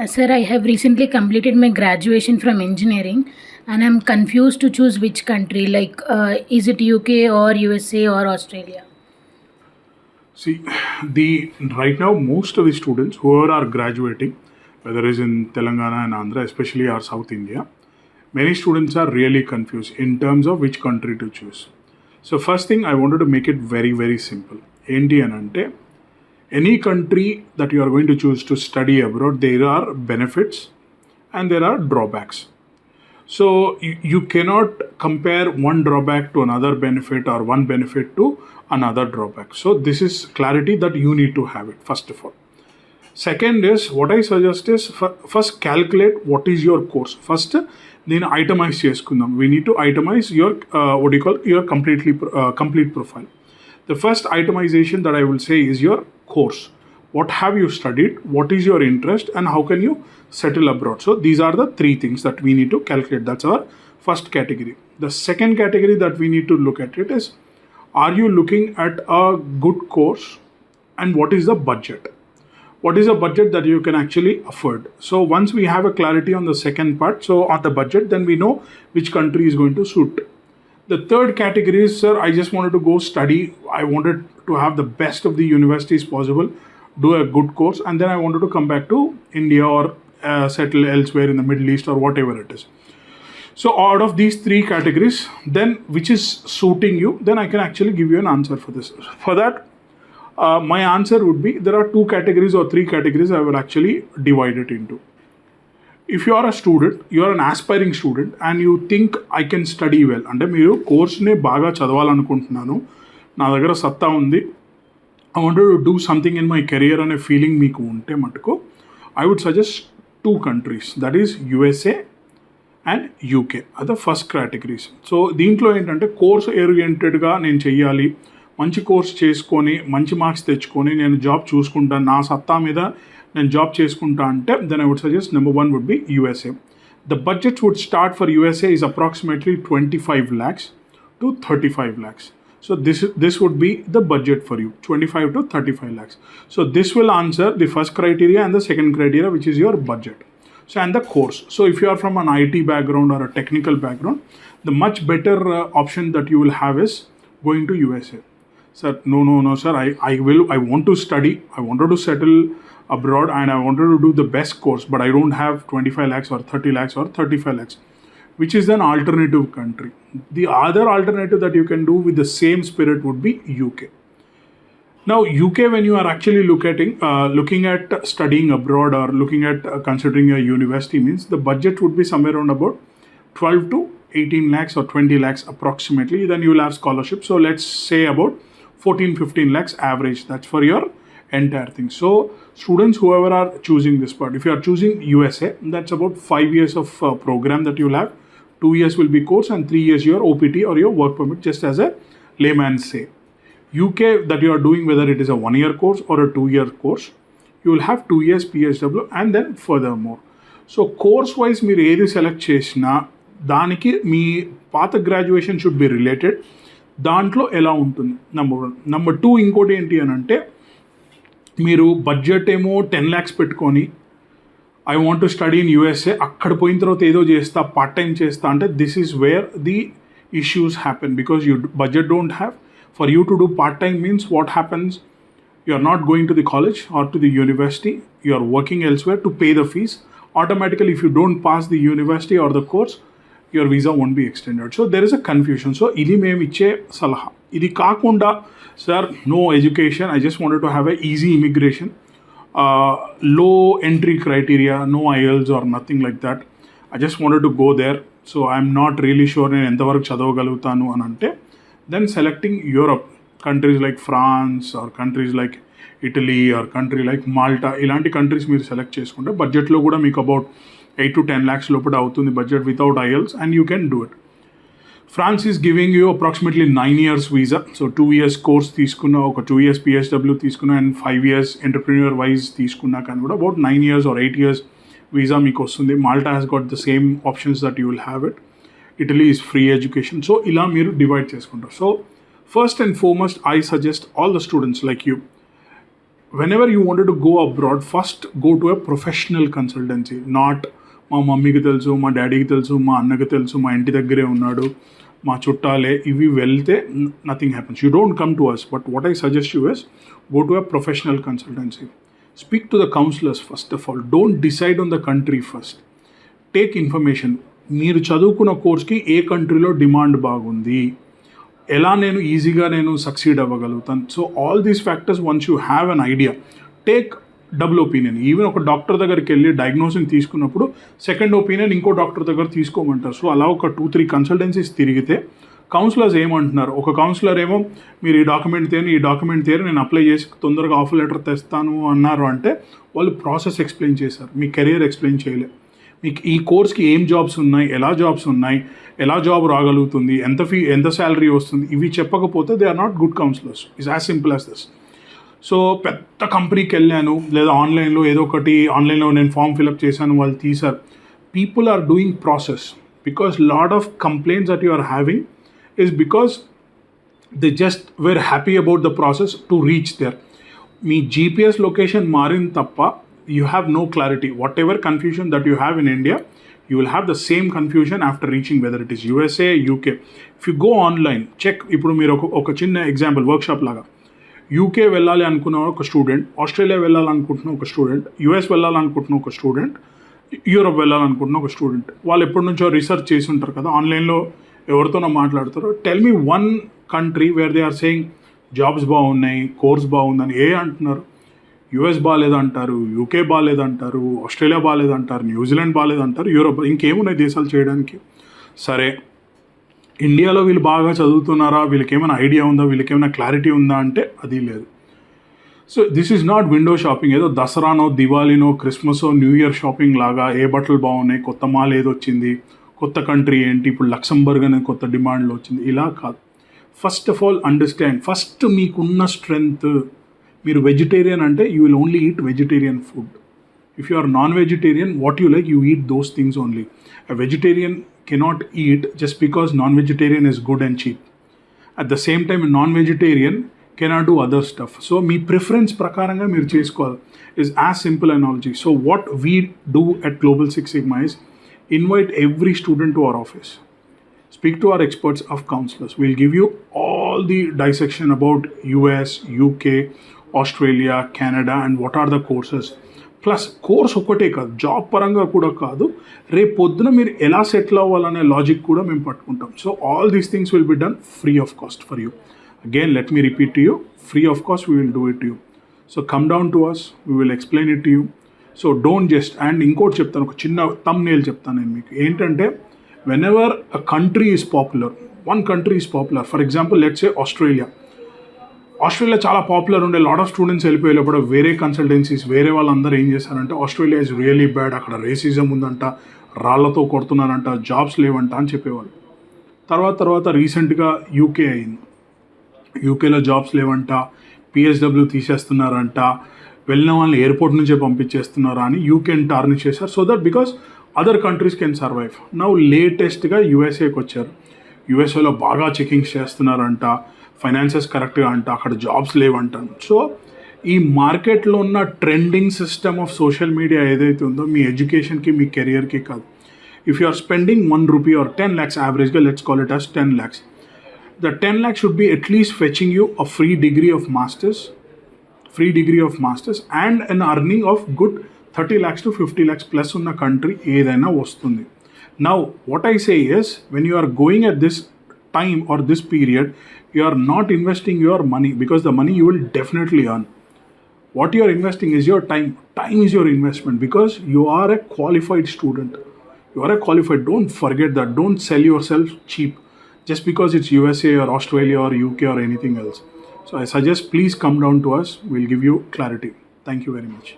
Sir, I have recently completed my graduation from engineering and I'm confused to choose which country. Is it UK or USA or Australia? See, the right now most of the students who are graduating, whether it's in Telangana and Andhra, especially our South India, many students are really confused in terms of which country to choose. So first thing I wanted to make it very simple. ఏంటి అని అంటే any country that you are going to choose to study abroad, there are benefits and there are drawbacks. So you cannot compare one drawback to another benefit or one benefit to another drawback. So this is clarity that you need to have it first of all. Second is what I suggest is first calculate what is your course. First నేను ఐటమైజ్ చేసుకుందాం. We need to itemize your what do you call your complete profile. The first itemization that I will say is your course. What have you studied? What is your interest? And how can you settle abroad? So these are the three things that we need to calculate. That's our first category. The second category that we need to look at it is, are you looking at a good course and what is the budget? What is a budget that you can actually afford? So once we have a clarity on the second part, so on the budget, then we know which country is going to suit. The third category is, sir, I just wanted to go study. I wanted to have the best of the universities possible, do a good course, and then I wanted to come back to India or settle elsewhere in the Middle East or whatever it is. So out of these three categories, then which is suiting you, then I can actually give you an answer for this. For that, my answer would be there are two categories or three categories I will actually divide it into. If you are a student, you are an aspiring student and you think I can study well, అంటే మీరు కోర్స్ని బాగా చదవాలనుకుంటున్నాను, నా దగ్గర సత్తా ఉంది, I wanted to do something in my career అనే feeling మీకు ఉంటే మటుకు I would suggest two countries, that is USA and UK అది ఫస్ట్ కేటగిరీస్. సో దీంట్లో ఏంటంటే కోర్స్ ఓరియంటెడ్గా నేను చెయ్యాలి, మంచి కోర్స్ చేసుకొని మంచి మార్క్స్ తెచ్చుకొని నేను జాబ్ చూసుకుంటాను, నా సత్తా మీద నేను జాబ్ చేసుకుంటా అంటే then I would suggest number one would be USA. The budget would start for USA is approximately 25 lakhs to 35 lakhs. So this would be the budget for you, 25 to 35 lakhs. So this will answer the first criteria and the second criteria, which is your budget. So and the course. So if you are from an IT background or a technical background, the much better option that you will have is going to USA. Sir, no, sir. I want to study. I wanted to settle abroad and I wanted to do the best course, but I don't have 25 lakhs or 30 lakhs or 35 lakhs. Which is an alternative country. The other alternative that you can do with the same spirit would be UK. Now, UK, when you are actually looking at studying abroad or looking at considering a university, means the budget would be somewhere around about 12 to 18 lakhs or 20 lakhs approximately. Then you will have scholarship. So let's say about 14-15 lakhs average. That's for your entire thing. So students, whoever are choosing this part, if you are choosing USA, that's about 5 years of program that you'll have. 2 years will be course and 3 years your OPT or your work permit, just as a layman say. UK that you are doing, whether it is a 1 year course or a 2 year course, you will have 2 years PSW and then furthermore. So course wise మీరు ఏది select చేసినా దానికి మీ పాత graduation should be related. దాంట్లో ఎలా ఉంటుంది number one. Number two, ఇంకోటి ఏంటి అని అంటే మీరు బడ్జెట్ ఏమో 10 lakhs పెట్టుకొని I want to study in USA, అక్కడ పోయిన తర్వాత ఏదో చేస్తా, పార్ట్ టైం చేస్తా అంటే this is where the issues happen, because you budget don't have. For you to do part-time means what happens, you are not going to the college or to the university, you are working elsewhere to pay the fees. Automatically, if you don't pass the university or the course, your visa won't be extended. So there is a confusion. So ఇది మేము ఇచ్చే సలహా. ఇది కాకుండా sir no education, I just wanted to have a easy immigration, low entry criteria, no IELTS or nothing like that, I just wanted to go there, so I'm not really sure నేను ఎంతవరకు చదవగలుగుతాను అని అంటే, then selecting Europe, countries like France or countries like Italy or country like Malta, ఇలాంటి countries మీరు select చేసుకుంటే బడ్జెట్లో కూడా మీకు అబౌట్ 8 to 10 lakhs లోపల అవుతుంది budget without IELTS, and you can do it. France is giving you approximately 9 years visa. So 2 years course తీసుకున్న, ఒక 2 years PSW తీసుకున్న and 5 years entrepreneur wise తీసుకున్నా కానీ కూడా about 9 years or 8 years visa మీకు వస్తుంది. Malta has got the same options that you will have it. Italy is free education. So ఇలా మీరు డివైడ్ చేసుకుంటారు. So first and foremost I suggest all the students like you, whenever you wanted to go abroad, first go to a professional consultancy, not మా మమ్మీకి తెలుసు, మా డాడీకి తెలుసు, మా అన్నకి తెలుసు, మా ఇంటి దగ్గరే ఉన్నాడు, మా చుట్టాలే, ఇవి వెళ్తే nothing happens. You don't come to us. But what I suggest you is go to a professional consultancy. Speak to the counselors first of all. Don't decide on the country first. Take information. మీరు చదువుకున్న కోర్స్కి ఏ కంట్రీలో demand బాగుంది, ఎలా నేను ఈజీగా నేను succeed అవ్వగలుగుతాను. So all these factors once you have an idea, take double opinion. Even ఒక డాక్టర్ దగ్గరికి వెళ్ళి డయాగ్నోసిస్ తీసుకున్నప్పుడు సెకండ్ ఒపీనియన్ ఇంకో డాక్టర్ దగ్గర తీసుకోమంటారు. సో అలా ఒక 2-3 కన్సల్టెన్సీస్ తిరిగితే కౌన్సిలర్స్ ఏమంటున్నారు, ఒక కౌన్సిలర్ ఏమో మీరు ఈ డాక్యుమెంట్ తేరు నేను అప్లై చేసి తొందరగా ఆఫర్ లెటర్ తెస్తాను అన్నారు అంటే వాళ్ళు ప్రాసెస్ ఎక్స్ప్లెయిన్ చేశారు, మీ కెరియర్ ఎక్స్ప్లెయిన్ చేయలే. మీకు ఈ కోర్స్కి ఏం జాబ్స్ ఉన్నాయి, ఎలా జాబ్ రాగలుగుతుంది, ఎంత శాలరీ వస్తుంది, ఇవి చెప్పకపోతే they are not good counsellors. It's as simple as this. So పెద్ద కంపెనీకి వెళ్ళాను, లేదా ఆన్లైన్లో ఏదో ఒకటి ఆన్లైన్లో నేను ఫామ్ ఫిలప్ చేశాను, వాళ్ళు తీశారు. People are doing process because lot of complaints that you are having is because they just were happy about the process to reach there. Me GPS location మారిన తప్ప you have no clarity. Whatever confusion that you have in India, you will have the same confusion after reaching, whether it is USA, UK. If you go online, check. ఇప్పుడు మీరు ఒక చిన్న example workshop లాగా, UK వెళ్ళాలి అనుకున్న ఒక student, Australia వెళ్ళాలనుకుంటున్న ఒక student, US వెళ్ళాలనుకుంటున్న ఒక స్టూడెంట్, యూరోప్ వెళ్ళాలనుకుంటున్న ఒక స్టూడెంట్, వాళ్ళు ఎప్పటి నుంచో రీసెర్చ్ చేసి ఉంటారు కదా, ఆన్లైన్లో ఎవరితోనో మాట్లాడతారో. Tell me one country where they are saying jobs బాగున్నాయి, కోర్స్ బాగుందని అంటున్నారు. యుఎస్ బాగాలేదంటారు, యూకే బాగాలేదంటారు, ఆస్ట్రేలియా బాగాలేదంటారు, న్యూజిలాండ్ బాగాలేదంటారు, యూరోప్, ఇంకేమున్నాయి దేశాలు చేయడానికి. సరే, ఇండియాలో వీళ్ళు బాగా చదువుతున్నారా, వీళ్ళకి ఏమైనా ఐడియా ఉందా, వీళ్ళకి ఏమైనా క్లారిటీ ఉందా అంటే అది లేదు. So this is not window shopping. ఏదో దసరానో, దివాళీనో, క్రిస్మసో, న్యూ ఇయర్ షాపింగ్ లాగా ఏ బట్టలు బాగున్నాయి, కొత్త మాల్ ఏదొచ్చింది, కొత్త కంట్రీ ఏంటి, ఇప్పుడు లక్సంబర్గ్ అనేది కొత్త డిమాండ్లో వచ్చింది, ఇలా కాదు. First of all understand, first మీకున్న స్ట్రెంగ్త్. మీరు వెజిటేరియన్ అంటే you will only eat vegetarian food. If you are non vegetarian, what you like, you eat those things only. A vegetarian cannot eat just because non vegetarian is good and cheap. At the same time non vegetarian cannot do other stuff. So మీ preference ప్రకారంగా మీరు చేసుకోవాలి. Is as simple analogy. So what we do at global six sigma is invite every student to our office. Speak to our experts of counselors. We'll give you all the dissection about US, UK, Australia, Canada and what are the courses. Plus course ఒకటే కాదు, job పరంగా కూడా కాదు, రేపు పొద్దున మీరు ఎలా settle అవ్వాలనే లాజిక్ కూడా మేము పట్టుకుంటాం. So all these things will be done free of cost for you. Again, let me repeat to you, free of cost we will do it to you. So come down to us, we will explain it to you. So don't just. And ఇంకోటి చెప్తాను, ఒక చిన్న thumbnail చెప్తాను నేను మీకు. ఏంటంటే whenever a country is popular, one country is popular, for example let's say Australia చాలా popular ఉండే, లాట్ ఆఫ్ స్టూడెంట్స్ వెళ్ళిపోయేటప్పుడు వేరే కన్సల్టెన్సీస్, వేరే వాళ్ళందరూ ఏం చేశారంటే ఆస్ట్రేలియా ఈజ్ రియలీ బ్యాడ్, అక్కడ రేసిజం ఉందంట, రాళ్లతో కొడుతున్నారంట, జాబ్స్ లేవంట అని చెప్పేవాళ్ళు. తర్వాత రీసెంట్గా యూకే అయింది, యూకేలో జాబ్స్ లేవంట, పిహెచ్డబ్ల్యూ తీసేస్తున్నారంట, వెళ్ళిన వాళ్ళని ఎయిర్పోర్ట్ నుంచే పంపించేస్తున్నారా అని యూకేని టార్నిష్ చేశారు. So that because other countries can survive. Now లేటెస్ట్గా యూఎస్ఏకి వచ్చారు. యూఎస్ఏలో బాగా చెకింగ్స్ చేస్తున్నారంట, ఫైనాన్సెస్ కరెక్ట్గా అంట, అక్కడ జాబ్స్ లేవంటాను. సో ఈ మార్కెట్లో ఉన్న trending system of social media ఏదైతే ఉందో మీ ఎడ్యుకేషన్కి, మీ కెరియర్కి కాదు. If you are spending 1 rupee or 10 lakhs యావరేజ్గా, let's call it as 10 lakhs. The 10 lakhs should be at least fetching you a free degree of masters and an earning of good 30 lakhs to 50 lakhs plus ఉన్న country ఏదైనా వస్తుంది. Now what I say is, when you are going at this time or this period, you are not investing your money, because the money you will definitely earn. What you are investing is your time. Time is your investment, because you are a qualified student. Don't forget that. Don't sell yourself cheap just because it's USA or Australia or UK or anything else. So I suggest please come down to us. We'll give you clarity. Thank you very much.